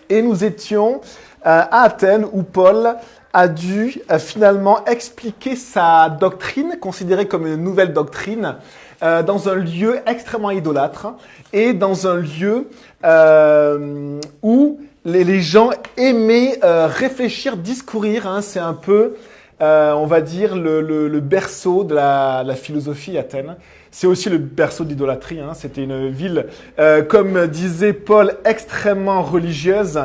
Et nous étions à Athènes où Paul a dû finalement expliquer sa doctrine, considérée comme une nouvelle doctrine, dans un lieu extrêmement idolâtre et dans un lieu où les gens aimaient réfléchir, discourir. Hein, c'est un peu, on va dire, le berceau de la philosophie Athènes. C'est aussi le berceau de l'idolâtrie. Hein. C'était une ville, comme disait Paul, extrêmement religieuse.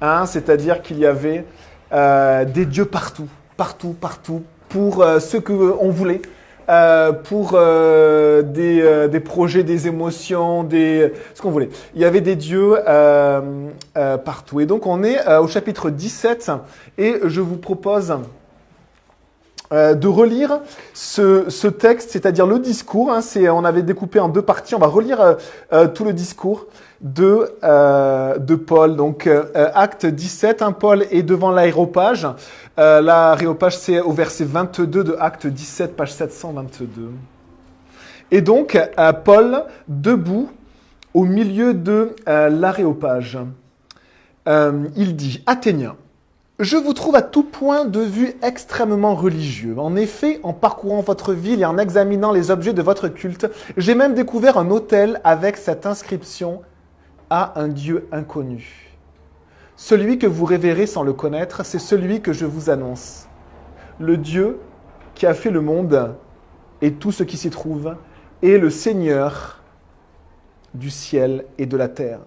Hein, c'est-à-dire qu'il y avait des dieux partout, pour ce qu'on voulait. Pour des projets, des émotions, ce qu'on voulait. Il y avait des dieux partout. Et donc, on est au chapitre 17 et je vous propose de relire ce texte, c'est-à-dire le discours. Hein, on avait découpé en deux parties. On va relire tout le discours de Paul. Donc, acte 17, hein, Paul est devant l'aréopage. L'aréopage, c'est au verset 22 de acte 17, page 722. Et donc, Paul, debout, au milieu de l'aréopage, il dit « Athéniens, je vous trouve à tout point de vue extrêmement religieux. En effet, en parcourant votre ville et en examinant les objets de votre culte, j'ai même découvert un autel avec cette inscription « à un Dieu inconnu ». Celui que vous révérez sans le connaître, c'est celui que je vous annonce. Le Dieu qui a fait le monde et tout ce qui s'y trouve est le Seigneur du ciel et de la terre.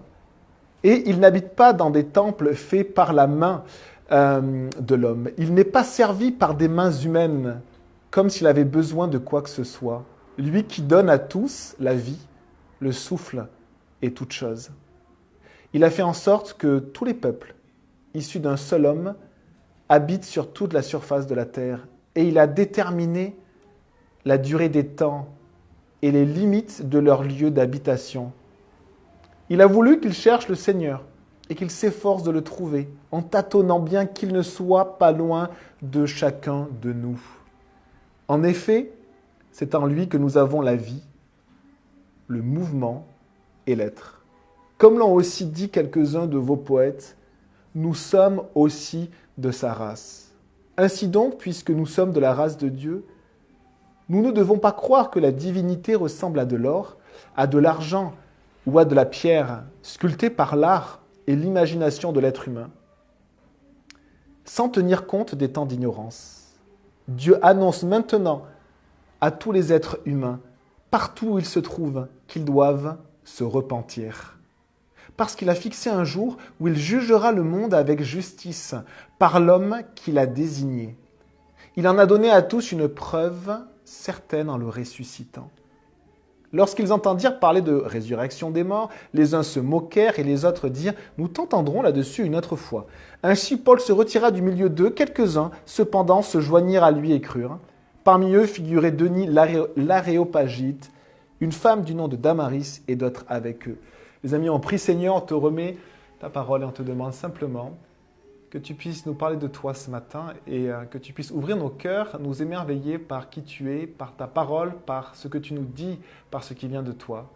Et il n'habite pas dans des temples faits par la main de l'homme. Il n'est pas servi par des mains humaines, comme s'il avait besoin de quoi que ce soit. Lui qui donne à tous la vie, le souffle et toute chose. Il a fait en sorte que tous les peuples, issus d'un seul homme, habitent sur toute la surface de la terre. Et il a déterminé la durée des temps et les limites de leur lieu d'habitation. Il a voulu qu'ils cherchent le Seigneur et qu'ils s'efforcent de le trouver, en tâtonnant bien qu'il ne soit pas loin de chacun de nous. En effet, c'est en lui que nous avons la vie, le mouvement et l'être. Comme l'ont aussi dit quelques-uns de vos poètes, nous sommes aussi de sa race. Ainsi donc, puisque nous sommes de la race de Dieu, nous ne devons pas croire que la divinité ressemble à de l'or, à de l'argent ou à de la pierre, sculptée par l'art et l'imagination de l'être humain, sans tenir compte des temps d'ignorance. Dieu annonce maintenant à tous les êtres humains, partout où ils se trouvent, qu'ils doivent se repentir. Parce qu'il a fixé un jour où il jugera le monde avec justice par l'homme qu'il a désigné. Il en a donné à tous une preuve certaine en le ressuscitant. Lorsqu'ils entendirent parler de résurrection des morts, les uns se moquèrent et les autres dirent « Nous t'entendrons là-dessus une autre fois ». Ainsi Paul se retira du milieu d'eux, quelques-uns cependant se joignirent à lui et crurent. Parmi eux figurait Denis l'Aréopagite, une femme du nom de Damaris et d'autres avec eux. Les amis, on prie Seigneur, on te remet ta parole et on te demande simplement que tu puisses nous parler de toi ce matin et que tu puisses ouvrir nos cœurs, nous émerveiller par qui tu es, par ta parole, par ce que tu nous dis, par ce qui vient de toi.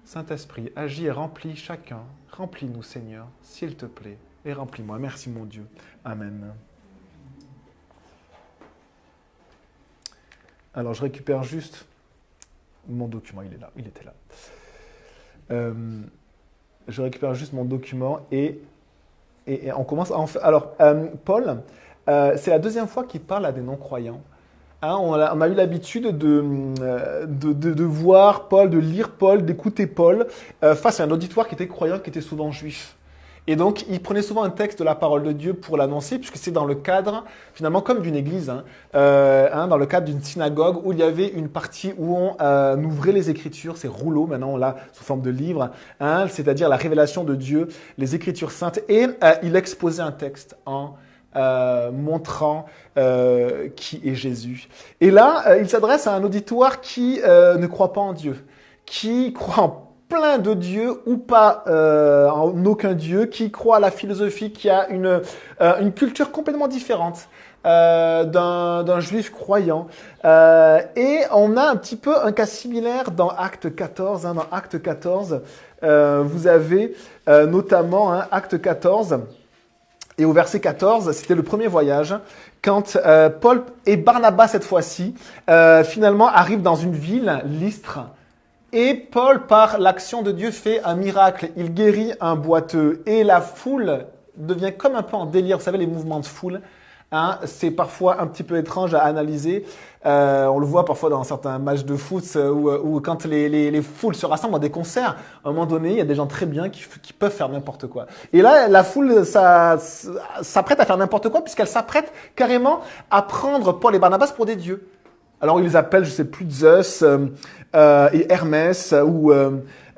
Saint-Esprit, agis et remplis chacun. Remplis-nous, Seigneur, s'il te plaît, et remplis-moi. Merci, mon Dieu. Amen. Alors, je récupère juste mon document. Il est là. Il était là. Je récupère juste mon document et on commence. Alors, Paul, c'est la deuxième fois qu'il parle à des non-croyants. Hein, on a eu l'habitude de voir Paul, de lire Paul, d'écouter Paul face à un auditoire qui était croyant, qui était souvent juif. Et donc, il prenait souvent un texte de la parole de Dieu pour l'annoncer, puisque c'est dans le cadre, finalement, comme d'une église, dans le cadre d'une synagogue, où il y avait une partie où on ouvrait les Écritures, ces rouleaux, maintenant on l'a sous forme de livres, c'est-à-dire la révélation de Dieu, les Écritures saintes, et il exposait un texte en montrant qui est Jésus. Et là, il s'adresse à un auditoire qui ne croit pas en Dieu, qui croit en plein de dieux ou pas en aucun dieu, qui croit à la philosophie, qui a une culture complètement différente d'un juif croyant. Et on a un petit peu un cas similaire dans Acte 14. Dans Acte 14, vous avez notamment Acte 14. Et au verset 14, c'était le premier voyage, quand Paul et Barnabas, cette fois-ci, finalement arrivent dans une ville, Lystre. Et Paul, par l'action de Dieu, fait un miracle. Il guérit un boiteux. Et la foule devient comme un peu en délire. Vous savez, les mouvements de foule, c'est parfois un petit peu étrange à analyser. On le voit parfois dans certains matchs de foot où quand les foules se rassemblent dans des concerts, à un moment donné, il y a des gens très bien qui peuvent faire n'importe quoi. Et là, la foule s'apprête à faire n'importe quoi puisqu'elle s'apprête carrément à prendre Paul et Barnabas pour des dieux. Alors, ils les appellent, je sais plus, Zeus et Hermès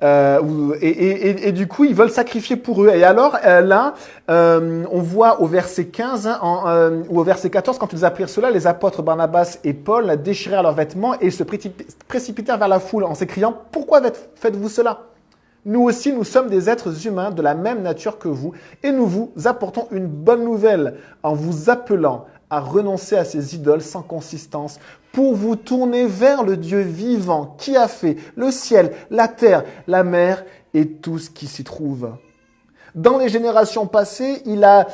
et du coup, ils veulent sacrifier pour eux. Et alors, là, on voit au verset 15 ou au verset 14, quand ils apprirent cela, les apôtres Barnabas et Paul déchirèrent leurs vêtements et se précipitèrent vers la foule en s'écriant « Pourquoi faites-vous cela ? Nous aussi, nous sommes des êtres humains de la même nature que vous et nous vous apportons une bonne nouvelle en vous appelant à renoncer à ces idoles sans consistance pour vous tourner vers le Dieu vivant qui a fait le ciel, la terre, la mer et tout ce qui s'y trouve. Dans les générations passées, il a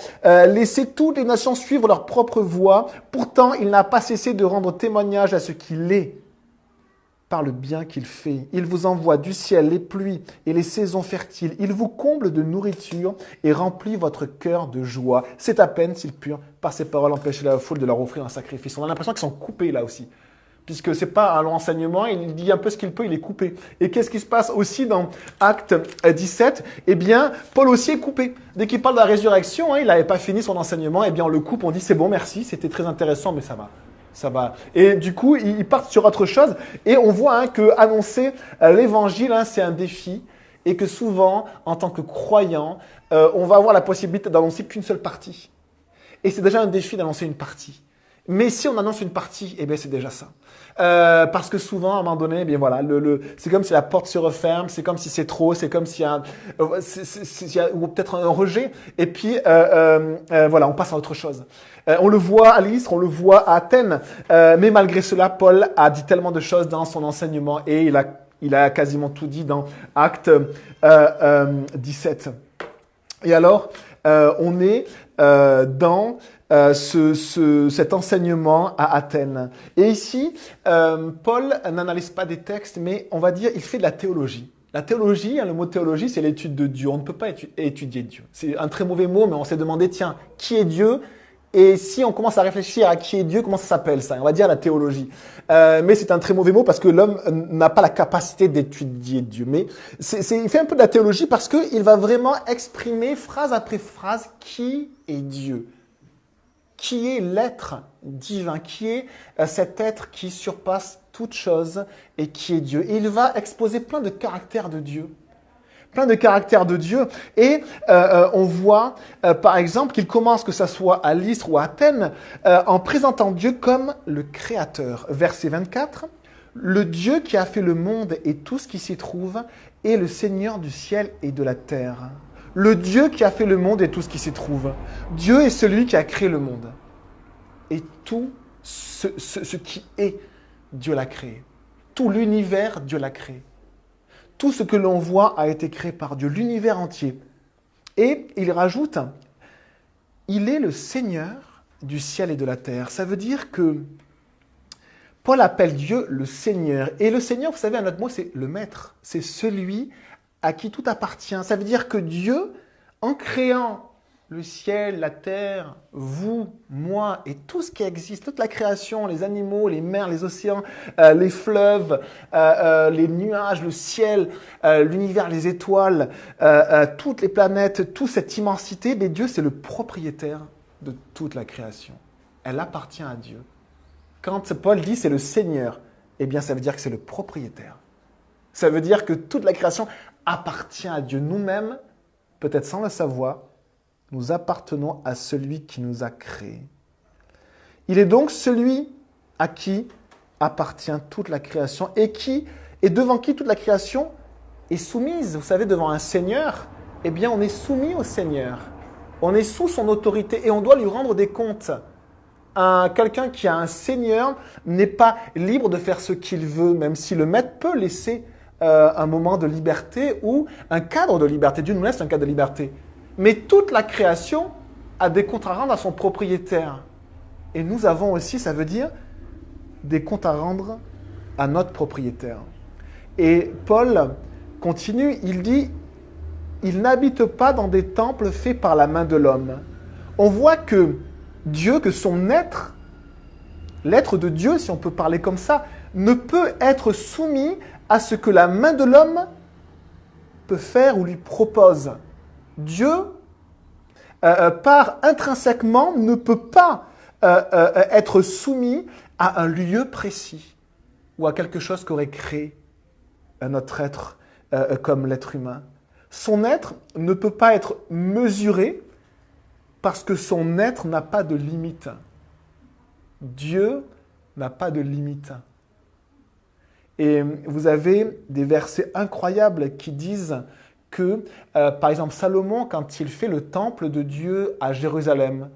laissé toutes les nations suivre leur propre voie. Pourtant, il n'a pas cessé de rendre témoignage à ce qu'il est par le bien qu'il fait. Il vous envoie du ciel les pluies et les saisons fertiles. Il vous comble de nourriture et remplit votre cœur de joie. C'est à peine s'il purent, par ses paroles, empêcher la foule de leur offrir un sacrifice. On a l'impression qu'ils sont coupés là aussi. Puisque c'est pas un long enseignement, il dit un peu ce qu'il peut, il est coupé. Et qu'est-ce qui se passe aussi dans Acte 17 ? Eh bien, Paul aussi est coupé. Dès qu'il parle de la résurrection, il n'avait pas fini son enseignement, eh bien on le coupe, on dit c'est bon, merci, c'était très intéressant, mais ça va. Ça va. Et du coup, ils partent sur autre chose. Et on voit que annoncer l'évangile, c'est un défi. Et que souvent, en tant que croyant, on va avoir la possibilité d'annoncer qu'une seule partie. Et c'est déjà un défi d'annoncer une partie. Mais si on annonce une partie, eh bien c'est déjà ça. Parce que souvent, à un moment donné, eh bien voilà, c'est comme si la porte se referme, c'est comme si c'est trop, c'est comme s'il y a, ou peut-être un rejet. Et puis voilà, on passe à autre chose. On le voit à Lystre, on le voit à Athènes, mais malgré cela, Paul a dit tellement de choses dans son enseignement et il a quasiment tout dit dans Acte 17. Et alors, on est dans cet enseignement à Athènes. Et ici, Paul n'analyse pas des textes, mais on va dire il fait de la théologie. La théologie, le mot théologie, c'est l'étude de Dieu. On ne peut pas étudier Dieu. C'est un très mauvais mot, mais on s'est demandé, tiens, qui est Dieu ? Et si on commence à réfléchir à qui est Dieu, comment ça s'appelle ça ? On va dire la théologie. Mais c'est un très mauvais mot parce que l'homme n'a pas la capacité d'étudier Dieu. Mais il fait un peu de la théologie parce qu'il va vraiment exprimer phrase après phrase qui est Dieu. Qui est l'être divin, qui est cet être qui surpasse toute chose et qui est Dieu. Et il va exposer plein de caractères de Dieu. Plein de caractères de Dieu. Et on voit, par exemple, qu'il commence, que ce soit à Lystre ou à Athènes, en présentant Dieu comme le Créateur. Verset 24, « Le Dieu qui a fait le monde et tout ce qui s'y trouve est le Seigneur du ciel et de la terre. » Le Dieu qui a fait le monde et tout ce qui s'y trouve. Dieu est celui qui a créé le monde. Et tout ce qui est, Dieu l'a créé. Tout l'univers, Dieu l'a créé. Tout ce que l'on voit a été créé par Dieu, l'univers entier. Et il rajoute, il est le Seigneur du ciel et de la terre. Ça veut dire que Paul appelle Dieu le Seigneur. Et le Seigneur, vous savez, un autre mot, c'est le maître. C'est celui à qui tout appartient. Ça veut dire que Dieu, en créant le ciel, la terre, vous, moi et tout ce qui existe, toute la création, les animaux, les mers, les océans, les fleuves, les nuages, le ciel, l'univers, les étoiles, toutes les planètes, toute cette immensité, mais Dieu, c'est le propriétaire de toute la création. Elle appartient à Dieu. Quand Paul dit c'est le Seigneur, eh bien ça veut dire que c'est le propriétaire. Ça veut dire que toute la création appartient à Dieu. Nous-mêmes, peut-être sans le savoir, nous appartenons à celui qui nous a créés. Il est donc celui à qui appartient toute la création et devant qui toute la création est soumise. Vous savez, devant un Seigneur, eh bien on est soumis au Seigneur. On est sous son autorité et on doit lui rendre des comptes. Quelqu'un qui a un Seigneur n'est pas libre de faire ce qu'il veut, même si le maître peut laisser un moment de liberté ou un cadre de liberté. Dieu nous laisse un cadre de liberté. Mais toute la création a des comptes à rendre à son propriétaire. Et nous avons aussi, ça veut dire, des comptes à rendre à notre propriétaire. Et Paul continue, il dit, il n'habite pas dans des temples faits par la main de l'homme. On voit que Dieu, que son être, l'être de Dieu, si on peut parler comme ça, ne peut être soumis à ce que la main de l'homme peut faire ou lui propose. Dieu, par intrinsèquement, ne peut pas être soumis à un lieu précis ou à quelque chose qu'aurait créé notre être comme l'être humain. Son être ne peut pas être mesuré parce que son être n'a pas de limite. Dieu n'a pas de limite. Et vous avez des versets incroyables qui disent que, par exemple, Salomon, quand il fait le temple de Dieu à Jérusalem,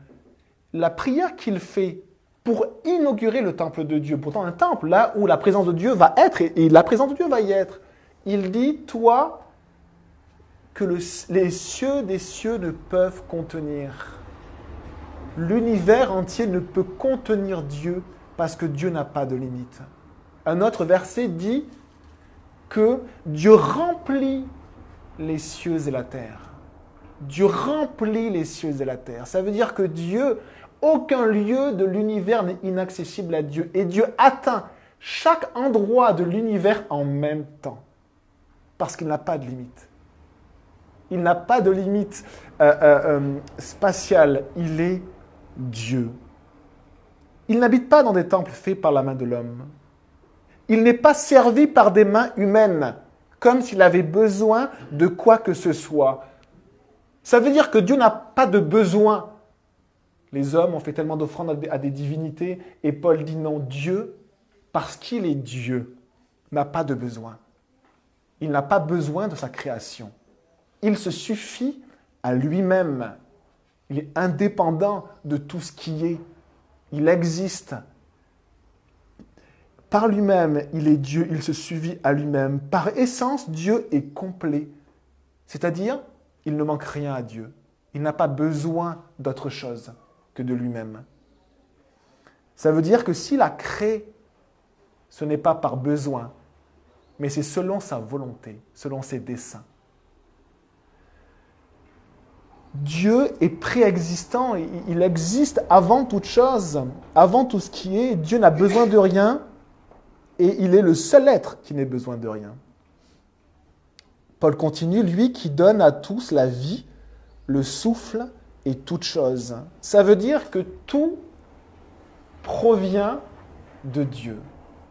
la prière qu'il fait pour inaugurer le temple de Dieu, pourtant un temple là où la présence de Dieu va être, et la présence de Dieu va y être, il dit, toi, que les cieux des cieux ne peuvent contenir. L'univers entier ne peut contenir Dieu parce que Dieu n'a pas de limite. Un autre verset dit que Dieu remplit les cieux et la terre. Dieu remplit les cieux et la terre. Ça veut dire que Dieu, aucun lieu de l'univers n'est inaccessible à Dieu. Et Dieu atteint chaque endroit de l'univers en même temps. Parce qu'il n'a pas de limite. Il n'a pas de limite spatiale. Il est Dieu. Il n'habite pas dans des temples faits par la main de l'homme. Il n'est pas servi par des mains humaines, comme s'il avait besoin de quoi que ce soit. Ça veut dire que Dieu n'a pas de besoin. Les hommes ont fait tellement d'offrandes à des divinités, et Paul dit non, Dieu, parce qu'il est Dieu, n'a pas de besoin. Il n'a pas besoin de sa création. Il se suffit à lui-même. Il est indépendant de tout ce qui est. Il existe. Par lui-même, il est Dieu, il se suffit à lui-même. Par essence, Dieu est complet. C'est-à-dire, il ne manque rien à Dieu. Il n'a pas besoin d'autre chose que de lui-même. Ça veut dire que s'il a créé, ce n'est pas par besoin, mais c'est selon sa volonté, selon ses desseins. Dieu est préexistant, il existe avant toute chose, avant tout ce qui est. Dieu n'a besoin de rien et il est le seul être qui n'ait besoin de rien. Paul continue, lui qui donne à tous la vie, le souffle et toute chose. Ça veut dire que tout provient de Dieu,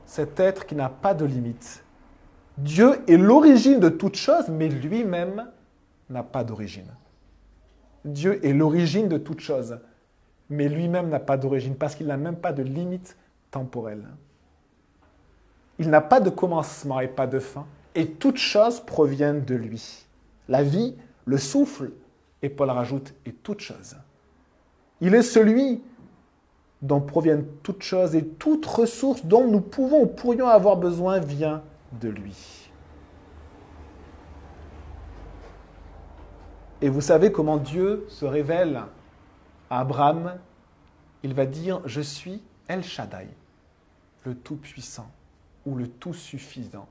cet être qui n'a pas de limite. Dieu est l'origine de toute chose, mais lui-même n'a pas d'origine. Dieu est l'origine de toute chose, mais lui-même n'a pas d'origine, parce qu'il n'a même pas de limite temporelle. Il n'a pas de commencement et pas de fin, et toutes choses proviennent de lui. La vie, le souffle, et Paul rajoute, et toutes choses. Il est celui dont proviennent toutes choses, et toute ressource dont nous pouvons ou pourrions avoir besoin vient de lui. Et vous savez comment Dieu se révèle à Abraham? Il va dire « Je suis El Shaddai, le Tout-Puissant ou le Tout-Suffisant,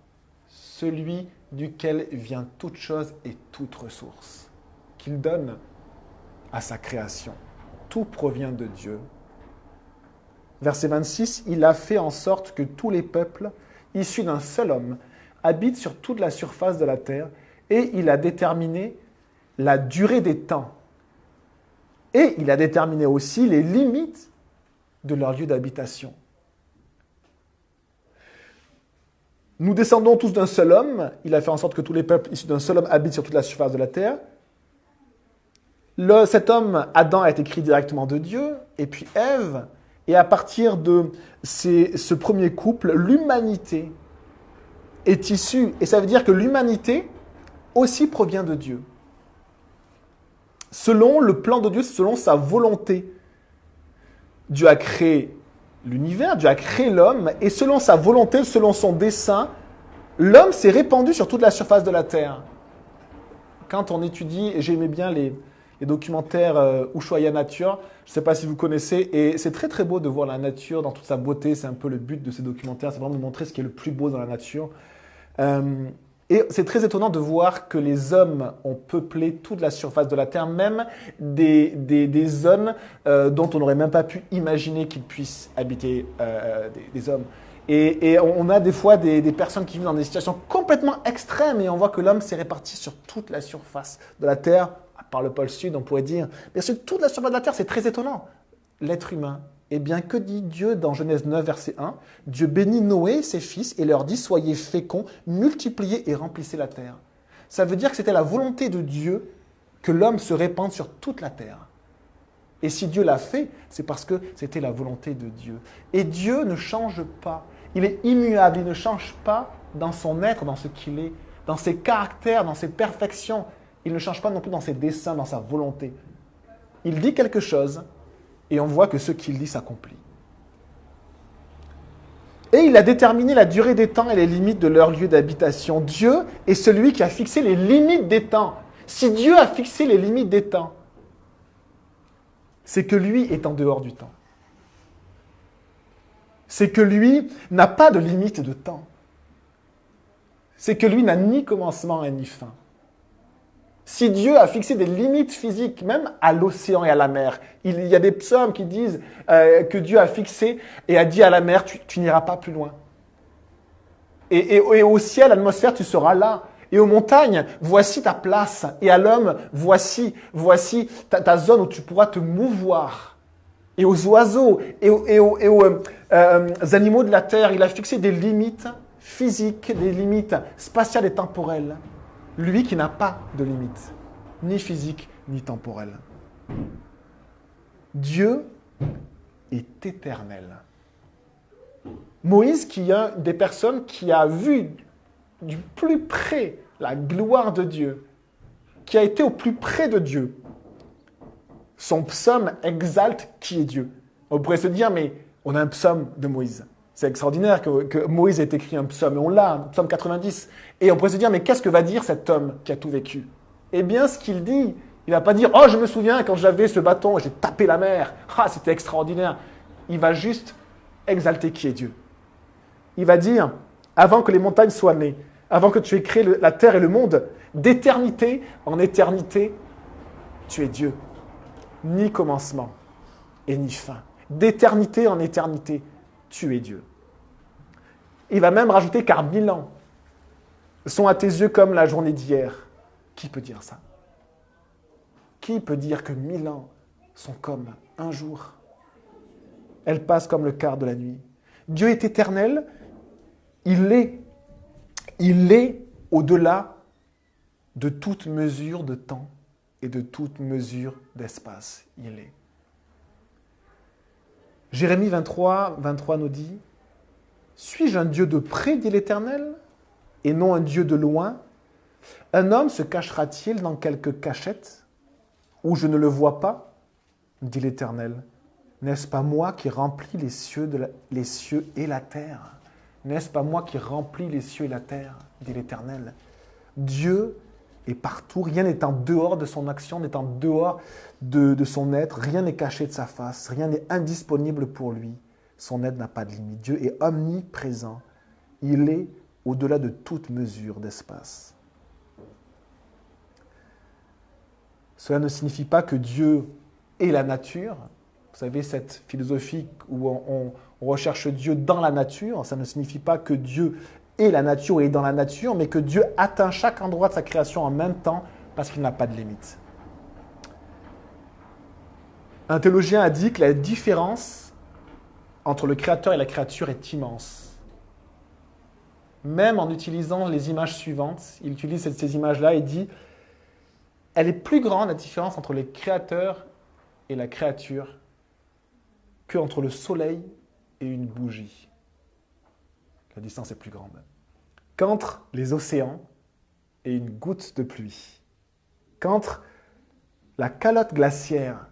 celui duquel vient toute chose et toute ressource, qu'il donne à sa création. Tout provient de Dieu. » Verset 26, « Il a fait en sorte que tous les peuples, issus d'un seul homme, habitent sur toute la surface de la terre, et il a déterminé la durée des temps. Et il a déterminé aussi les limites de leur lieu d'habitation. Nous descendons tous d'un seul homme. Il a fait en sorte que tous les peuples issus d'un seul homme habitent sur toute la surface de la terre. Cet homme, Adam, a été créé directement de Dieu, et puis Ève. Et à partir de ce premier couple, l'humanité est issue. Et ça veut dire que l'humanité aussi provient de Dieu. Selon le plan de Dieu, selon sa volonté. Dieu a créé l'univers, Dieu a créé l'homme, et selon sa volonté, selon son dessein, L'homme s'est répandu sur toute la surface de la Terre. Quand on étudie, et j'aimais bien les documentaires Ushuaïa Nature, je ne sais pas si vous connaissez, et c'est très très beau de voir la nature dans toute sa beauté, c'est un peu le but de ces documentaires, c'est vraiment de montrer ce qui est le plus beau dans la nature. Et c'est très étonnant de voir que les hommes ont peuplé toute la surface de la Terre, même des zones dont on n'aurait même pas pu imaginer qu'ils puissent habiter des hommes. Et on a des fois des personnes qui vivent dans des situations complètement extrêmes et on voit que l'homme s'est réparti sur toute la surface de la Terre, à part le pôle sud, on pourrait dire. Mais sur toute la surface de la Terre, c'est très étonnant. L'être humain. Eh bien, que dit Dieu dans Genèse 9, verset 1 ? Dieu bénit Noé et ses fils et leur dit « Soyez féconds, multipliez et remplissez la terre ». Ça veut dire que c'était la volonté de Dieu que l'homme se répande sur toute la terre. Et si Dieu l'a fait, c'est parce que c'était la volonté de Dieu. Et Dieu ne change pas. Il est immuable, il ne change pas dans son être, dans ce qu'il est, dans ses caractères, dans ses perfections. Il ne change pas non plus dans ses desseins, dans sa volonté. Il dit quelque chose, et on voit que ce qu'il dit s'accomplit. Et il a déterminé la durée des temps et les limites de leur lieu d'habitation. Dieu est celui qui a fixé les limites des temps. Si Dieu a fixé les limites des temps, c'est que lui est en dehors du temps. C'est que lui n'a pas de limite de temps. C'est que lui n'a ni commencement et ni fin. Si Dieu a fixé des limites physiques, même à l'océan et à la mer, il y a des psaumes qui disent que Dieu a fixé et a dit à la mer, tu n'iras pas plus loin. Et au ciel, à l'atmosphère, tu seras là. Et aux montagnes, voici ta place. Et à l'homme, voici ta zone où tu pourras te mouvoir. Et aux oiseaux et aux animaux de la terre, il a fixé des limites physiques, des limites spatiales et temporelles. Lui qui n'a pas de limites, ni physique, ni temporelle. Dieu est éternel. Moïse, qui est une des personnes qui a vu du plus près la gloire de Dieu, qui a été au plus près de Dieu, son psaume exalte qui est Dieu. On pourrait se dire, mais on a un psaume de Moïse. C'est extraordinaire que Moïse ait écrit un psaume. Et on l'a, un psaume 90. Et on pourrait se dire, mais qu'est-ce que va dire cet homme qui a tout vécu ? Eh bien, ce qu'il dit, il ne va pas dire, oh, je me souviens quand j'avais ce bâton, j'ai tapé la mer. Ah, c'était extraordinaire. Il va juste exalter qui est Dieu. Il va dire, avant que les montagnes soient nées, avant que tu aies créé la terre et le monde, d'éternité en éternité, tu es Dieu. Ni commencement et ni fin. D'éternité en éternité, tu es Dieu. Il va même rajouter, car 1000 ans sont à tes yeux comme la journée d'hier. Qui peut dire ça ? Qui peut dire que 1000 ans sont comme un jour ? Elles passent comme le quart de la nuit. Dieu est éternel, il est au-delà de toute mesure de temps et de toute mesure d'espace. Il est. Jérémie 23 nous dit « Suis-je un Dieu de près, dit l'Éternel, et non un Dieu de loin ? Un homme se cachera-t-il dans quelque cachette, où je ne le vois pas, dit l'Éternel. N'est-ce pas moi qui remplis les cieux et la terre ? N'est-ce pas moi qui remplis les cieux et la terre, dit l'Éternel. Dieu est partout, rien n'est en dehors de son action, n'est en dehors de son être, rien n'est caché de sa face, rien n'est indisponible pour lui. Son aide n'a pas de limite. Dieu est omniprésent. Il est au-delà de toute mesure d'espace. Cela ne signifie pas que Dieu est la nature. Vous savez, cette philosophie où on recherche Dieu dans la nature, ça ne signifie pas que Dieu est la nature et est dans la nature, mais que Dieu atteint chaque endroit de sa création en même temps parce qu'il n'a pas de limite. Un théologien a dit que la différence entre le créateur et la créature est immense. Même en utilisant les images suivantes, il utilise ces images-là et dit « Elle est plus grande, la différence entre le créateur et la créature, qu'entre le soleil et une bougie. » La distance est plus grande. Qu'entre les océans et une goutte de pluie. Qu'entre la calotte glaciaire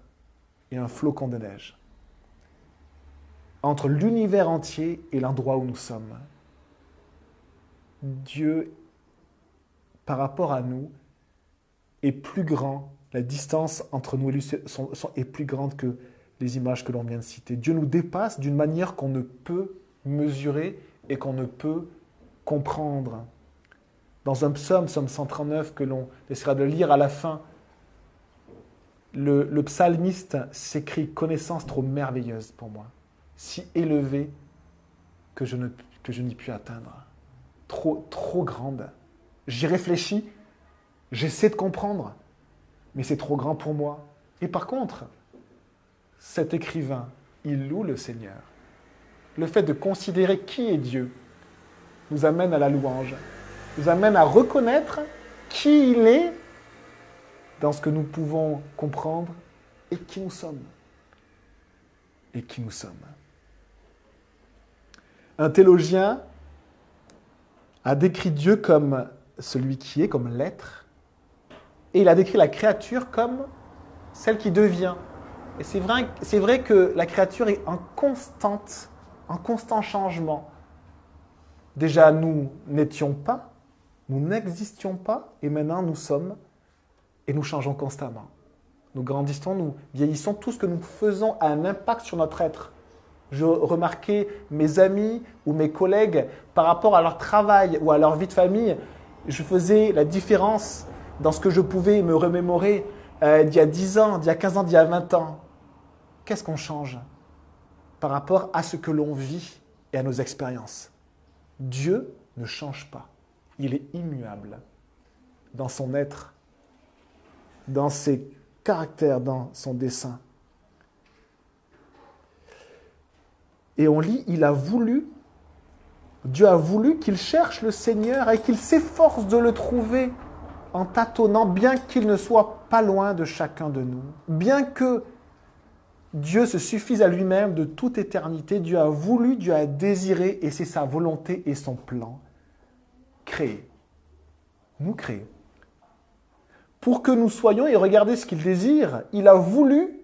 et un flocon de neige. Entre l'univers entier et l'endroit où nous sommes. Dieu, par rapport à nous, est plus grand. La distance entre nous et lui est plus grande que les images que l'on vient de citer. Dieu nous dépasse d'une manière qu'on ne peut mesurer et qu'on ne peut comprendre. Dans un psaume 139, que l'on essaiera de lire à la fin, le psalmiste s'écrie « Connaissance trop merveilleuse pour moi, si élevée que je n'y puis atteindre. Trop grande. J'y réfléchis, j'essaie de comprendre, mais c'est trop grand pour moi. » Et par contre, cet écrivain, il loue le Seigneur. Le fait de considérer qui est Dieu nous amène à la louange, nous amène à reconnaître qui il est dans ce que nous pouvons comprendre et qui nous sommes. Et qui nous sommes. Un théologien a décrit Dieu comme celui qui est, comme l'être, et il a décrit la créature comme celle qui devient. Et c'est vrai que la créature est en constant changement. Déjà, nous n'étions pas, nous n'existions pas, et maintenant nous sommes, et nous changeons constamment. Nous grandissons, nous vieillissons, tout ce que nous faisons a un impact sur notre être. Je remarquais mes amis ou mes collègues par rapport à leur travail ou à leur vie de famille, je faisais la différence dans ce que je pouvais me remémorer d'il y a 10 ans, d'il y a 15 ans, d'il y a 20 ans. Qu'est-ce qu'on change par rapport à ce que l'on vit et à nos expériences? Dieu ne change pas. Il est immuable dans son être, dans ses caractères, dans son dessein. Et on lit, Dieu a voulu qu'il cherche le Seigneur et qu'il s'efforce de le trouver en tâtonnant, bien qu'il ne soit pas loin de chacun de nous. Bien que Dieu se suffise à lui-même de toute éternité, Dieu a voulu, Dieu a désiré, et c'est sa volonté et son plan, créer. Nous créer. Pour que nous soyons, et regardez ce qu'il désire, il a voulu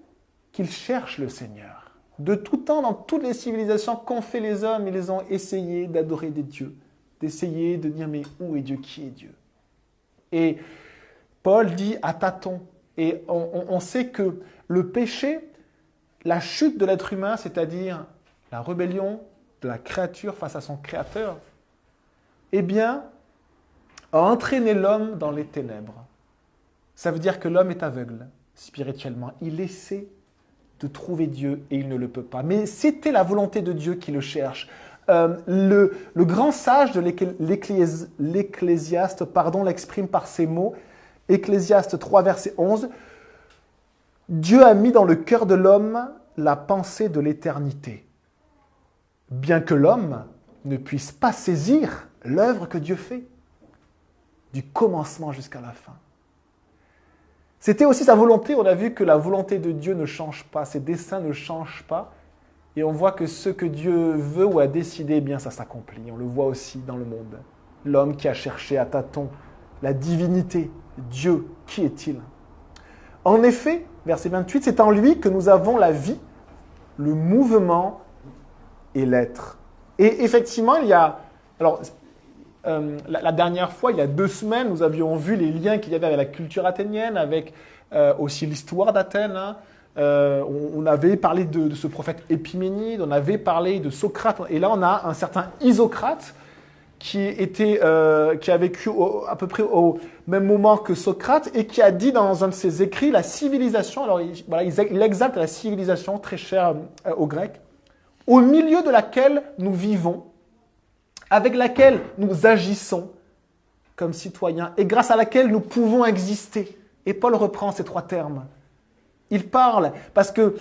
qu'il cherche le Seigneur. De tout temps, dans toutes les civilisations qu'ont fait les hommes, ils ont essayé d'adorer des dieux, d'essayer de dire mais où est Dieu, qui est Dieu? Et Paul dit à tâtons, et on sait que le péché, la chute de l'être humain, c'est-à-dire la rébellion de la créature face à son créateur, eh bien, a entraîné l'homme dans les ténèbres. Ça veut dire que l'homme est aveugle spirituellement. Il essaie de trouver Dieu et il ne le peut pas. Mais c'était la volonté de Dieu qui le cherche. Le grand sage de l'Ecclésiaste l'exprime par ces mots. Ecclésiaste 3, verset 11. Dieu a mis dans le cœur de l'homme la pensée de l'éternité, bien que l'homme ne puisse pas saisir l'œuvre que Dieu fait, du commencement jusqu'à la fin. C'était aussi sa volonté. On a vu que la volonté de Dieu ne change pas, ses desseins ne changent pas. Et on voit que ce que Dieu veut ou a décidé, eh bien ça s'accomplit. On le voit aussi dans le monde. L'homme qui a cherché à tâtons la divinité, Dieu, qui est-il? En effet, verset 28, c'est en lui que nous avons la vie, le mouvement et l'être. Et effectivement, il y a... Alors, la dernière fois, il y a 2 semaines, nous avions vu les liens qu'il y avait avec la culture athénienne, avec aussi l'histoire d'Athènes. Hein. On avait parlé de ce prophète Épiménide, on avait parlé de Socrate. Et là, on a un certain Isocrate qui a vécu à peu près au même moment que Socrate et qui a dit dans un de ses écrits, la civilisation, alors il exalte la civilisation très chère aux Grecs, au milieu de laquelle nous vivons, avec laquelle nous agissons comme citoyens et grâce à laquelle nous pouvons exister. Et Paul reprend ces 3 termes. Il parle parce que,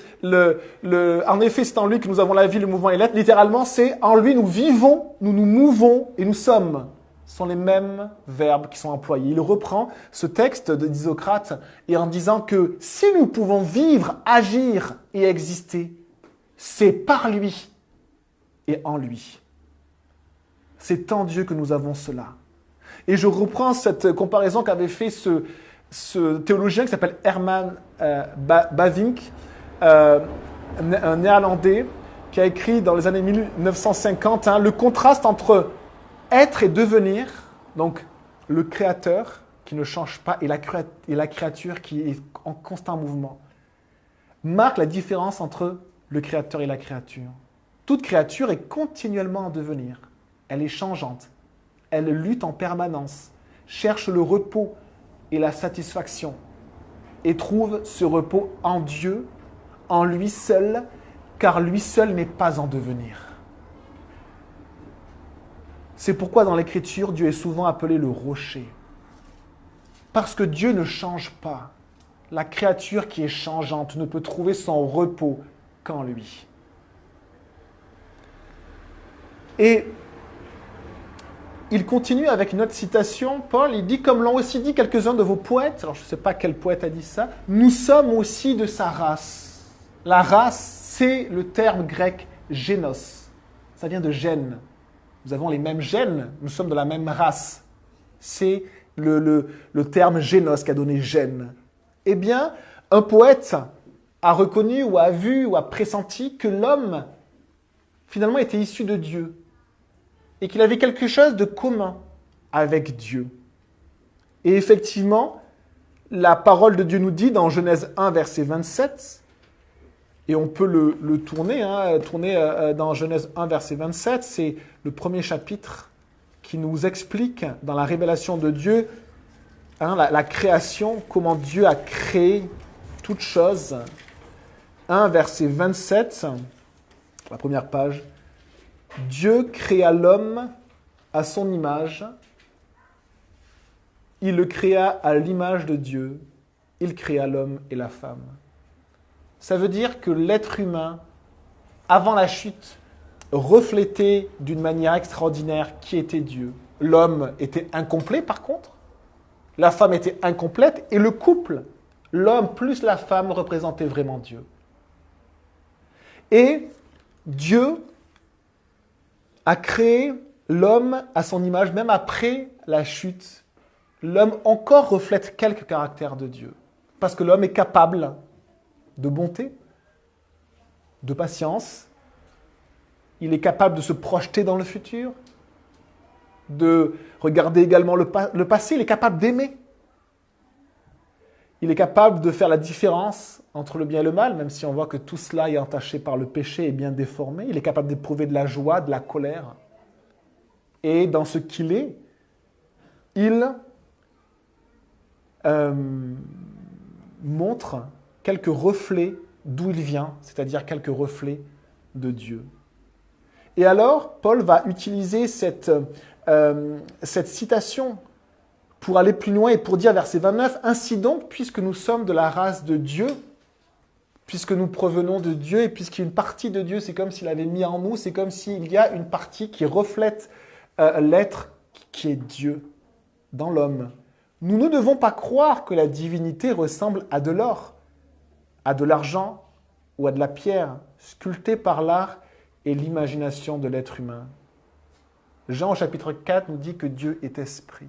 en effet, c'est en lui que nous avons la vie, le mouvement et l'être. Littéralement, c'est en lui nous vivons, nous nous mouvons et nous sommes. Ce sont les mêmes verbes qui sont employés. Il reprend ce texte d'Isocrate et en disant que si nous pouvons vivre, agir et exister, c'est par lui et en lui. C'est en Dieu que nous avons cela. Et je reprends cette comparaison qu'avait fait ce théologien qui s'appelle Herman Bavinck, un néerlandais qui a écrit dans les années 1950 le contraste entre Être et devenir, donc le créateur qui ne change pas et la créature qui est en constant mouvement, marque la différence entre le créateur et la créature. Toute créature est continuellement en devenir. Elle est changeante. Elle lutte en permanence, cherche le repos et la satisfaction et trouve ce repos en Dieu, en lui seul, car lui seul n'est pas en devenir. C'est pourquoi dans l'Écriture, Dieu est souvent appelé le rocher. Parce que Dieu ne change pas. La créature qui est changeante ne peut trouver son repos qu'en lui. Et il continue avec une autre citation, Paul, il dit, comme l'ont aussi dit quelques-uns de vos poètes, alors je ne sais pas quel poète a dit ça, nous sommes aussi de sa race. La race, c'est le terme grec génos. Ça vient de gène. Nous avons les mêmes gènes, nous sommes de la même race. C'est le terme génos qui a donné gène. Eh bien, un poète a reconnu ou a vu ou a pressenti que l'homme, finalement, était issu de Dieu et qu'il avait quelque chose de commun avec Dieu. Et effectivement, la parole de Dieu nous dit dans Genèse 1, verset 27, et on peut le tourner, dans Genèse 1, verset 27, c'est le premier chapitre qui nous explique dans la révélation de Dieu, la création, comment Dieu a créé toutes choses. 1, verset 27, la première page. Dieu créa l'homme à son image. Il le créa à l'image de Dieu. Il créa l'homme et la femme. Ça veut dire que l'être humain, avant la chute, reflétait d'une manière extraordinaire qui était Dieu. L'homme était incomplet par contre, la femme était incomplète, et le couple, l'homme plus la femme, représentait vraiment Dieu. Et Dieu a créé l'homme à son image, même après la chute. L'homme encore reflète quelques caractères de Dieu. Parce que l'homme est capable de bonté, de patience, il est capable de se projeter dans le futur, de regarder également le passé, il est capable d'aimer. Il est capable de faire la différence entre le bien et le mal, même si on voit que tout cela est entaché par le péché et bien déformé. Il est capable d'éprouver de la joie, de la colère. Et dans ce qu'il est, il montre quelques reflets d'où il vient, c'est-à-dire quelques reflets de Dieu. Et alors, Paul va utiliser cette citation pour aller plus loin et pour dire, verset 29, « Ainsi donc, puisque nous sommes de la race de Dieu, puisque nous provenons de Dieu, et puisqu'il y a une partie de Dieu, c'est comme s'il avait mis en nous, c'est comme s'il y a une partie qui reflète l'être qui est Dieu dans l'homme. Nous ne devons pas croire que la divinité ressemble à de l'or, à de l'argent ou à de la pierre, sculptée par l'art et l'imagination de l'être humain. » Jean au chapitre 4 nous dit que Dieu est esprit.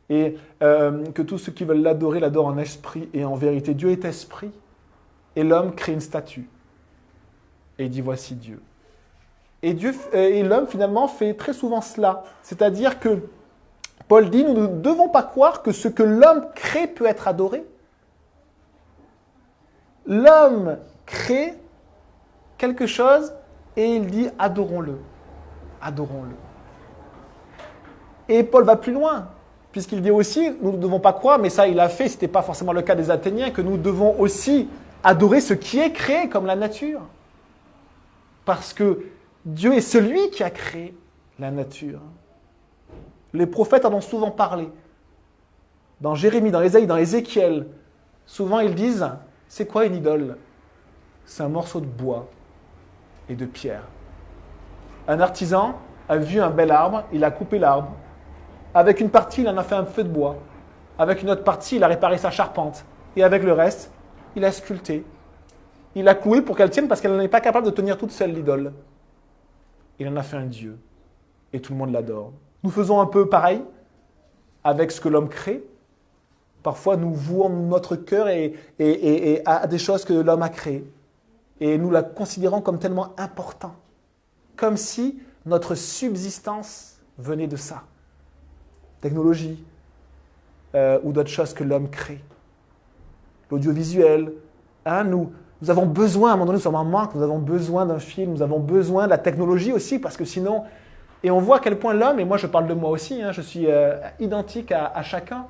Et que tous ceux qui veulent l'adorer l'adorent en esprit et en vérité. Dieu est esprit et l'homme crée une statue. Et il dit voici Dieu. Et l'homme finalement fait très souvent cela. C'est-à-dire que Paul dit nous ne devons pas croire que ce que l'homme crée peut être adoré. L'homme crée quelque chose et il dit adorons-le. Adorons-le. Et Paul va plus loin, puisqu'il dit aussi, nous ne devons pas croire, mais ça il a fait, ce n'était pas forcément le cas des Athéniens, que nous devons aussi adorer ce qui est créé comme la nature. Parce que Dieu est celui qui a créé la nature. Les prophètes en ont souvent parlé. Dans Jérémie, dans Ésaïe, dans Ézéchiel, souvent ils disent, c'est quoi une idole? C'est un morceau de bois et de pierre. Un artisan a vu un bel arbre, il a coupé l'arbre. Avec une partie, il en a fait un feu de bois. Avec une autre partie, il a réparé sa charpente. Et avec le reste, il a sculpté. Il a cloué pour qu'elle tienne parce qu'elle n'est pas capable de tenir toute seule l'idole. Il en a fait un Dieu. Et tout le monde l'adore. Nous faisons un peu pareil avec ce que l'homme crée. Parfois, nous vouons notre cœur à des choses que l'homme a créées. Et nous la considérons comme tellement important. Comme si notre subsistance venait de ça. Technologie ou d'autres choses que l'homme crée. L'audiovisuel. Hein, nous avons besoin, à un moment donné, nous sommes en manque, nous avons besoin d'un film, nous avons besoin de la technologie aussi, parce que sinon... Et on voit à quel point l'homme, et moi je parle de moi aussi, hein, je suis identique à chacun,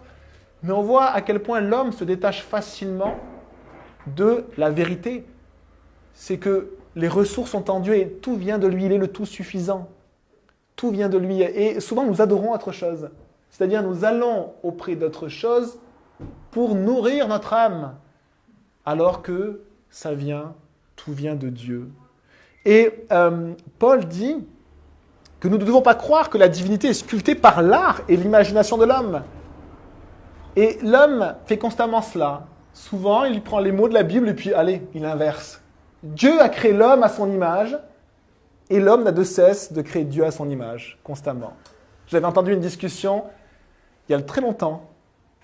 mais on voit à quel point l'homme se détache facilement de la vérité. C'est que les ressources sont en Dieu et tout vient de lui, il est le tout suffisant. Tout vient de lui. Et souvent nous adorons autre chose. C'est-à-dire nous allons auprès d'autre chose pour nourrir notre âme. Alors que tout vient de Dieu. Et Paul dit que nous ne devons pas croire que la divinité est sculptée par l'art et l'imagination de l'homme. Et l'homme fait constamment cela. Souvent, il prend les mots de la Bible et puis, allez, il inverse. Dieu a créé l'homme à son image et l'homme n'a de cesse de créer Dieu à son image, constamment. J'avais entendu une discussion, il y a très longtemps,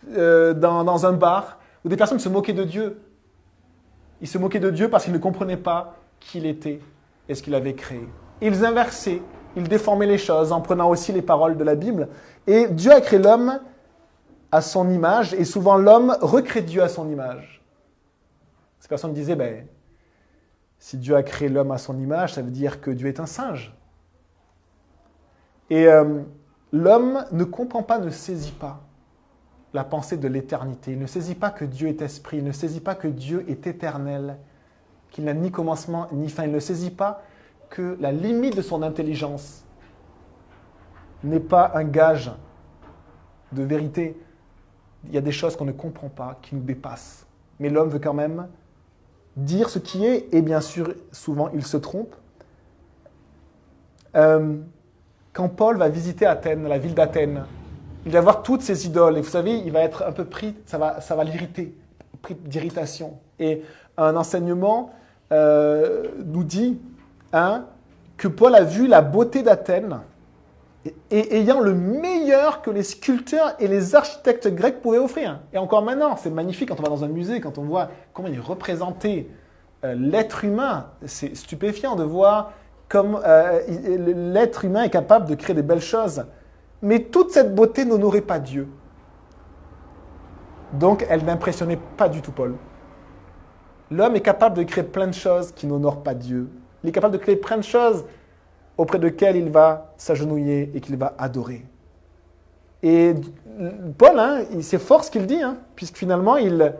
dans un bar, où des personnes se moquaient de Dieu. Ils se moquaient de Dieu parce qu'ils ne comprenaient pas qui il était et ce qu'il avait créé. Ils inversaient. Il déformait les choses en prenant aussi les paroles de la Bible. Et Dieu a créé l'homme à son image, et souvent l'homme recrée Dieu à son image. Ces personnes disaient, si Dieu a créé l'homme à son image, ça veut dire que Dieu est un singe. Et l'homme ne comprend pas, ne saisit pas la pensée de l'éternité. Il ne saisit pas que Dieu est esprit, il ne saisit pas que Dieu est éternel, qu'il n'a ni commencement ni fin. Il ne saisit pas que la limite de son intelligence n'est pas un gage de vérité. Il y a des choses qu'on ne comprend pas, qui nous dépassent. Mais l'homme veut quand même dire ce qui est, et bien sûr, souvent, il se trompe. Quand Paul va visiter Athènes, la ville d'Athènes, il va voir toutes ces idoles, et vous savez, il va être un peu pris, ça va l'irriter, pris d'irritation. Et un enseignement nous dit que Paul a vu la beauté d'Athènes et ayant le meilleur que les sculpteurs et les architectes grecs pouvaient offrir. Et encore maintenant, c'est magnifique quand on va dans un musée, quand on voit comment il est représenté l'être humain. C'est stupéfiant de voir comme l'être humain est capable de créer des belles choses. Mais toute cette beauté n'honorait pas Dieu. Donc, elle n'impressionnait pas du tout Paul. L'homme est capable de créer plein de choses qui n'honorent pas Dieu. Il est capable de créer plein de choses auprès desquelles il va s'agenouiller et qu'il va adorer. Et Paul, c'est fort ce qu'il dit, puisque finalement, il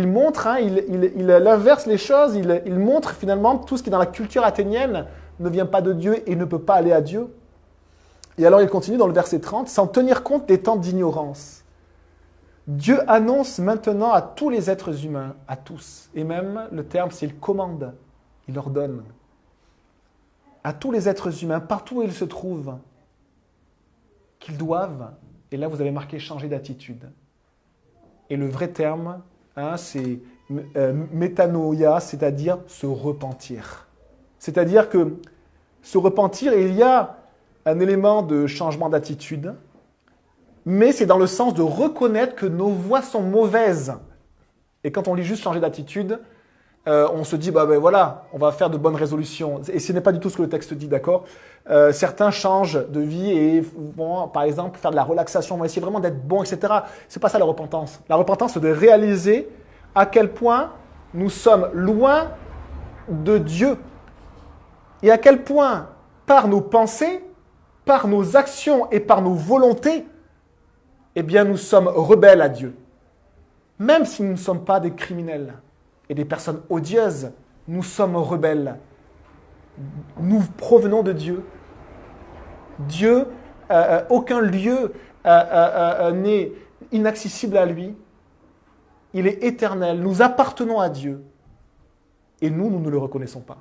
montre, il inverse les choses, il montre finalement tout ce qui dans la culture athénienne ne vient pas de Dieu et ne peut pas aller à Dieu. Et alors il continue dans le verset 30, « Sans tenir compte des temps d'ignorance, Dieu annonce maintenant à tous les êtres humains, à tous, et même le terme c'est il commande, il ordonne, à tous les êtres humains, partout où ils se trouvent, qu'ils doivent, et là vous avez marqué changer d'attitude. Et le vrai terme, c'est métanoïa, c'est-à-dire se repentir. C'est-à-dire que se repentir, il y a un élément de changement d'attitude, mais c'est dans le sens de reconnaître que nos voies sont mauvaises. Et quand on lit juste changer d'attitude, on se dit, voilà, on va faire de bonnes résolutions. Et ce n'est pas du tout ce que le texte dit, d'accord ? Certains changent de vie et vont, par exemple, faire de la relaxation, vont essayer vraiment d'être bons, etc. C'est pas ça la repentance. La repentance, c'est de réaliser à quel point nous sommes loin de Dieu. Et à quel point, par nos pensées, par nos actions et par nos volontés, eh bien, nous sommes rebelles à Dieu. Même si nous ne sommes pas des criminels et des personnes odieuses, nous sommes rebelles. Nous provenons de Dieu. Dieu, aucun lieu n'est inaccessible à lui. Il est éternel. Nous appartenons à Dieu. Et nous ne le reconnaissons pas.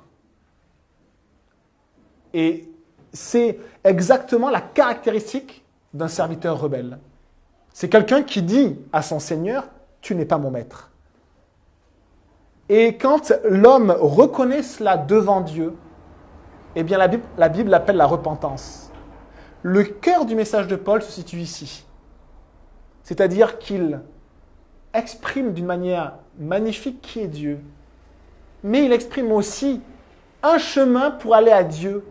Et c'est exactement la caractéristique d'un serviteur rebelle. C'est quelqu'un qui dit à son Seigneur, « Tu n'es pas mon maître ». Et quand l'homme reconnaît cela devant Dieu, eh bien la Bible l'appelle la repentance. Le cœur du message de Paul se situe ici. C'est-à-dire qu'il exprime d'une manière magnifique qui est Dieu, mais il exprime aussi un chemin pour aller à Dieu.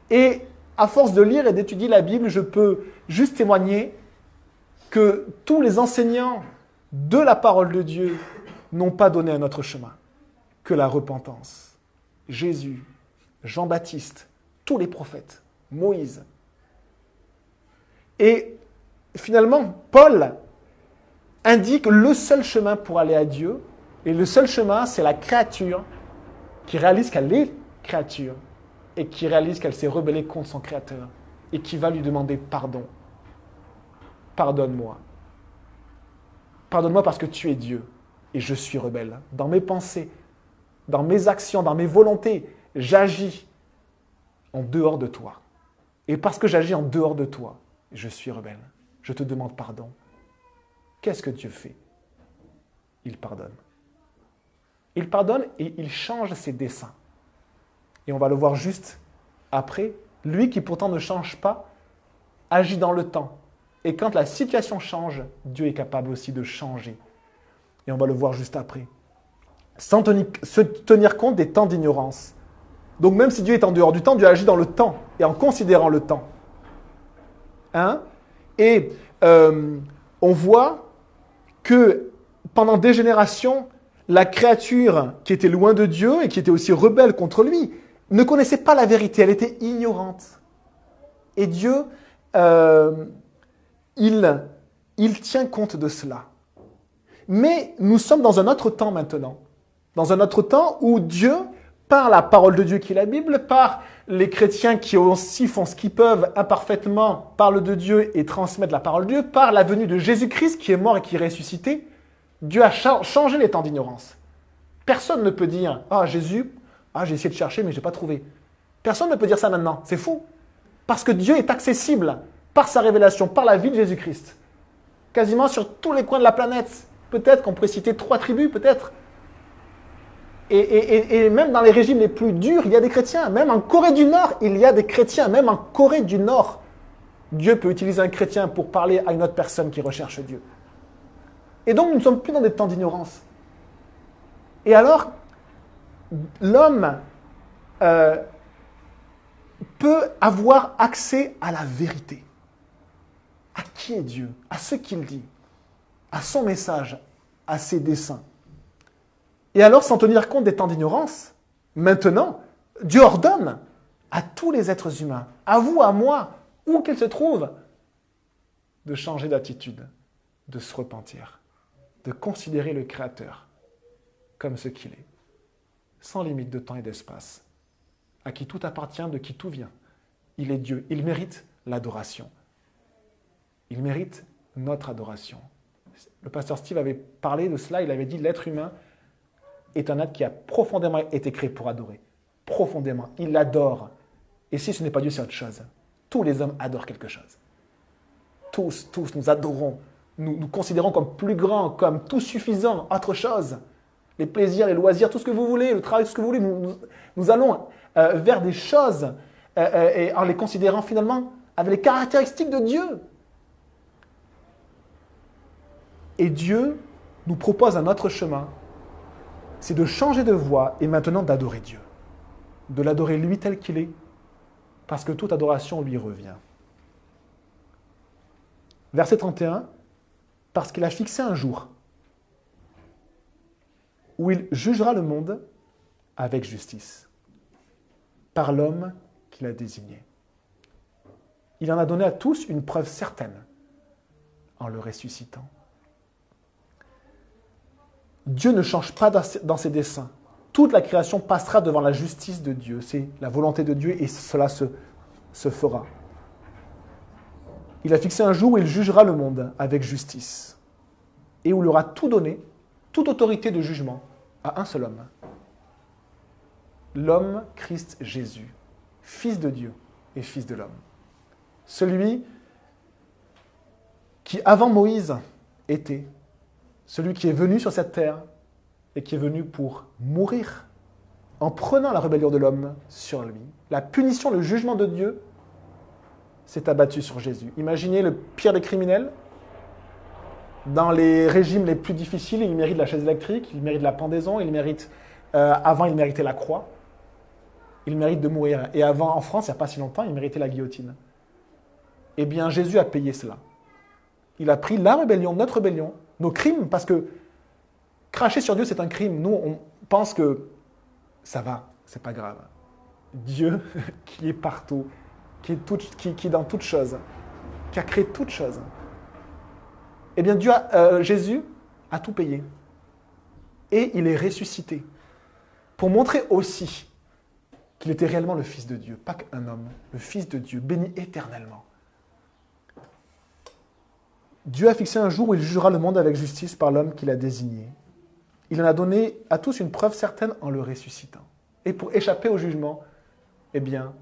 Et à force de lire et d'étudier la Bible, je peux juste témoigner que tous les enseignants de la parole de Dieu n'ont pas donné un autre chemin que la repentance. Jésus, Jean-Baptiste, tous les prophètes, Moïse. Et finalement, Paul indique le seul chemin pour aller à Dieu, et le seul chemin, c'est la créature qui réalise qu'elle est créature et qui réalise qu'elle s'est rebellée contre son Créateur et qui va lui demander pardon. Pardonne-moi. Pardonne-moi parce que tu es Dieu et je suis rebelle. Dans mes pensées, dans mes actions, dans mes volontés, j'agis en dehors de toi. Et parce que j'agis en dehors de toi, je suis rebelle. Je te demande pardon. Qu'est-ce que Dieu fait? Il pardonne. Il pardonne et il change ses desseins. Et on va le voir juste après. Lui qui pourtant ne change pas, agit dans le temps. Et quand la situation change, Dieu est capable aussi de changer. Et on va le voir juste après. Sans se tenir compte des temps d'ignorance. Donc même si Dieu est en dehors du temps, Dieu agit dans le temps et en considérant le temps. Et on voit que pendant des générations, la créature qui était loin de Dieu et qui était aussi rebelle contre lui ne connaissait pas la vérité, elle était ignorante. Et Dieu, il tient compte de cela. Mais nous sommes dans un autre temps maintenant. Dans un autre temps où Dieu, par la parole de Dieu qui est la Bible, par les chrétiens qui aussi font ce qu'ils peuvent imparfaitement, parlent de Dieu et transmettent la parole de Dieu, par la venue de Jésus-Christ qui est mort et qui est ressuscité, Dieu a changé les temps d'ignorance. Personne ne peut dire « Ah, Jésus, j'ai essayé de chercher mais je n'ai pas trouvé ». Personne ne peut dire ça maintenant. C'est fou. Parce que Dieu est accessible par sa révélation, par la vie de Jésus-Christ. Quasiment sur tous les coins de la planète. Peut-être qu'on pourrait citer 3 tribus, peut-être. Et même dans les régimes les plus durs, il y a des chrétiens. Même en Corée du Nord, il y a des chrétiens. Même en Corée du Nord, Dieu peut utiliser un chrétien pour parler à une autre personne qui recherche Dieu. Et donc, nous ne sommes plus dans des temps d'ignorance. Et alors, l'homme peut avoir accès à la vérité. À qui est Dieu? À ce qu'il dit. À son message, à ses desseins. Et alors, sans tenir compte des temps d'ignorance, maintenant, Dieu ordonne à tous les êtres humains, à vous, à moi, où qu'ils se trouvent, de changer d'attitude, de se repentir, de considérer le Créateur comme ce qu'il est, sans limite de temps et d'espace, à qui tout appartient, de qui tout vient. Il est Dieu, il mérite l'adoration. Il mérite notre adoration. Le pasteur Steve avait parlé de cela, il avait dit l'être humain est un être qui a profondément été créé pour adorer. Profondément. Il l'adore. Et si ce n'est pas Dieu, c'est autre chose. Tous les hommes adorent quelque chose. Tous, nous adorons. Nous considérons comme plus grand, comme tout suffisant, autre chose. Les plaisirs, les loisirs, tout ce que vous voulez, le travail, tout ce que vous voulez. Nous allons vers des choses et en les considérant finalement avec les caractéristiques de Dieu. Et Dieu nous propose un autre chemin, c'est de changer de voie et maintenant d'adorer Dieu. De l'adorer lui tel qu'il est, parce que toute adoration lui revient. Verset 31, parce qu'il a fixé un jour où il jugera le monde avec justice, par l'homme qu'il a désigné. Il en a donné à tous une preuve certaine en le ressuscitant. Dieu ne change pas dans ses desseins. Toute la création passera devant la justice de Dieu. C'est la volonté de Dieu et cela se fera. Il a fixé un jour où il jugera le monde avec justice et où il aura tout donné, toute autorité de jugement, à un seul homme. L'homme Christ Jésus, Fils de Dieu et Fils de l'homme. Celui qui, avant Moïse, était celui qui est venu sur cette terre et qui est venu pour mourir en prenant la rébellion de l'homme sur lui. La punition, le jugement de Dieu s'est abattu sur Jésus. Imaginez le pire des criminels. Dans les régimes les plus difficiles, il mérite la chaise électrique, il mérite la pendaison, avant il méritait la croix. il mérite de mourir. Et avant, en France, il n'y a pas si longtemps, il méritait la guillotine. Eh bien, Jésus a payé cela. Il a pris la rébellion, notre rébellion, nos crimes, parce que cracher sur Dieu, c'est un crime. Nous, on pense que ça va, c'est pas grave. Dieu, qui est partout, qui est dans toutes choses, qui a créé toutes choses. Eh bien, Jésus a tout payé. Et il est ressuscité. Pour montrer aussi qu'il était réellement le Fils de Dieu, pas qu'un homme, le Fils de Dieu, béni éternellement. Dieu a fixé un jour où il jugera le monde avec justice par l'homme qu'il a désigné. Il en a donné à tous une preuve certaine en le ressuscitant. Et pour échapper au jugement, eh bien,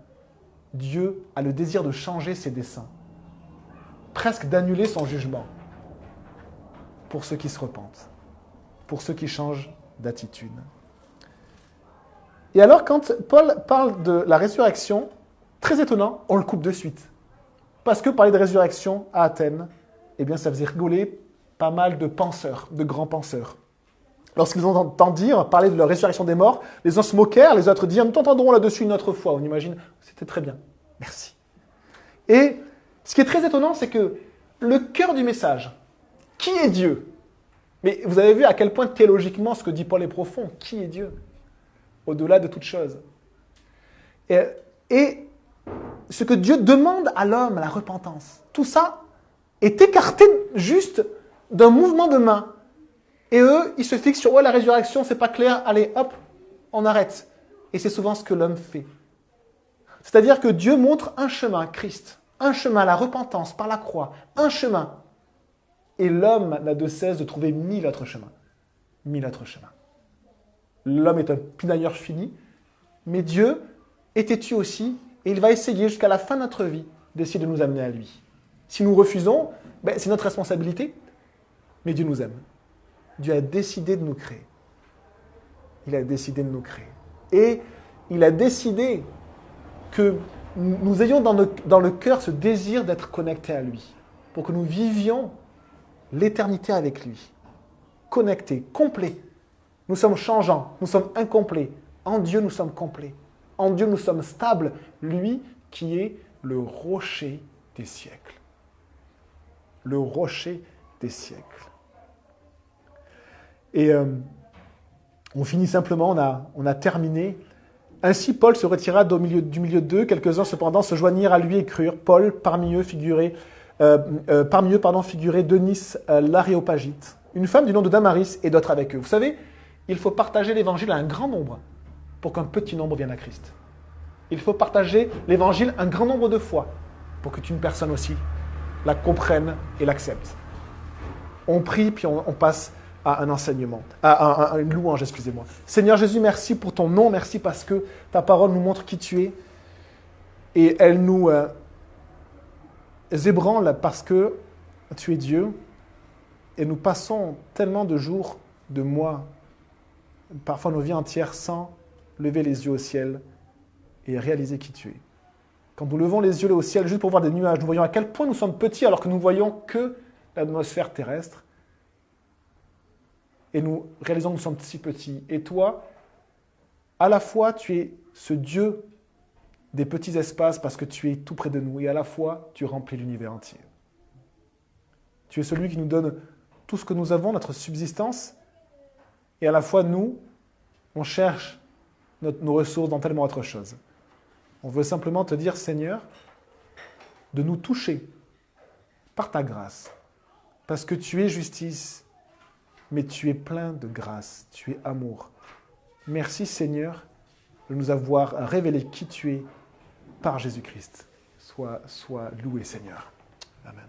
Dieu a le désir de changer ses desseins, presque d'annuler son jugement pour ceux qui se repentent, pour ceux qui changent d'attitude. Et alors, quand Paul parle de la résurrection, très étonnant, on le coupe de suite. Parce que parler de résurrection à Athènes, eh bien, ça faisait rigoler pas mal de penseurs, de grands penseurs. Lorsqu'ils entendent parler de la résurrection des morts, les uns se moquèrent, les autres dirent « Nous t'entendrons là-dessus une autre fois ». On imagine, c'était très bien, merci. Et ce qui est très étonnant, c'est que le cœur du message, qui est Dieu? Mais vous avez vu à quel point théologiquement ce que dit Paul est profond. Qui est Dieu? Au-delà de toute chose. Et ce que Dieu demande à l'homme, la repentance, tout ça est écarté juste d'un mouvement de main. Et eux, ils se fixent sur « Ouais, la résurrection, c'est pas clair, allez, hop, on arrête ». Et c'est souvent ce que l'homme fait. C'est-à-dire que Dieu montre un chemin, Christ, un chemin, la repentance par la croix, un chemin. Et l'homme n'a de cesse de trouver 1000 autres chemins. 1000 autres chemins. L'homme est un pinailleur fini, mais Dieu est têtu aussi, et il va essayer jusqu'à la fin de notre vie d'essayer de nous amener à lui. Si nous refusons, c'est notre responsabilité, mais Dieu nous aime. Dieu a décidé de nous créer. Il a décidé de nous créer. Et il a décidé que nous ayons dans le cœur ce désir d'être connectés à lui, pour que nous vivions l'éternité avec lui, connectés, complets. Nous sommes changeants, nous sommes incomplets. En Dieu, nous sommes complets. En Dieu, nous sommes stables. Lui qui est le rocher des siècles. Le rocher des siècles. Et on finit simplement, on a terminé. Ainsi, Paul se retira du milieu d'eux. Quelques-uns, cependant, se joignirent à lui et crurent. Paul, parmi eux figurait Denis l'Aréopagite, une femme du nom de Damaris et d'autres avec eux. Vous savez, il faut partager l'évangile à un grand nombre pour qu'un petit nombre vienne à Christ. Il faut partager l'évangile un grand nombre de fois pour qu'une personne aussi la comprenne et l'accepte. On prie, puis on passe à un enseignement, à une louange, excusez-moi. Seigneur Jésus, merci pour ton nom, merci parce que ta parole nous montre qui tu es et elle nous ébranle parce que tu es Dieu et nous passons tellement de jours, de mois, parfois nos vies entières sans lever les yeux au ciel et réaliser qui tu es. Quand nous levons les yeux au ciel juste pour voir des nuages, nous voyons à quel point nous sommes petits alors que nous ne voyons que l'atmosphère terrestre. Et nous réalisons que nous sommes si petits. Et toi, à la fois, tu es ce Dieu des petits espaces parce que tu es tout près de nous. Et à la fois, tu remplis l'univers entier. Tu es celui qui nous donne tout ce que nous avons, notre subsistance. Et à la fois, nous, on cherche nos ressources dans tellement autre chose. On veut simplement te dire, Seigneur, de nous toucher par ta grâce. Parce que tu es justice, mais tu es plein de grâce, tu es amour. Merci Seigneur de nous avoir révélé qui tu es par Jésus-Christ. Sois loué Seigneur. Amen.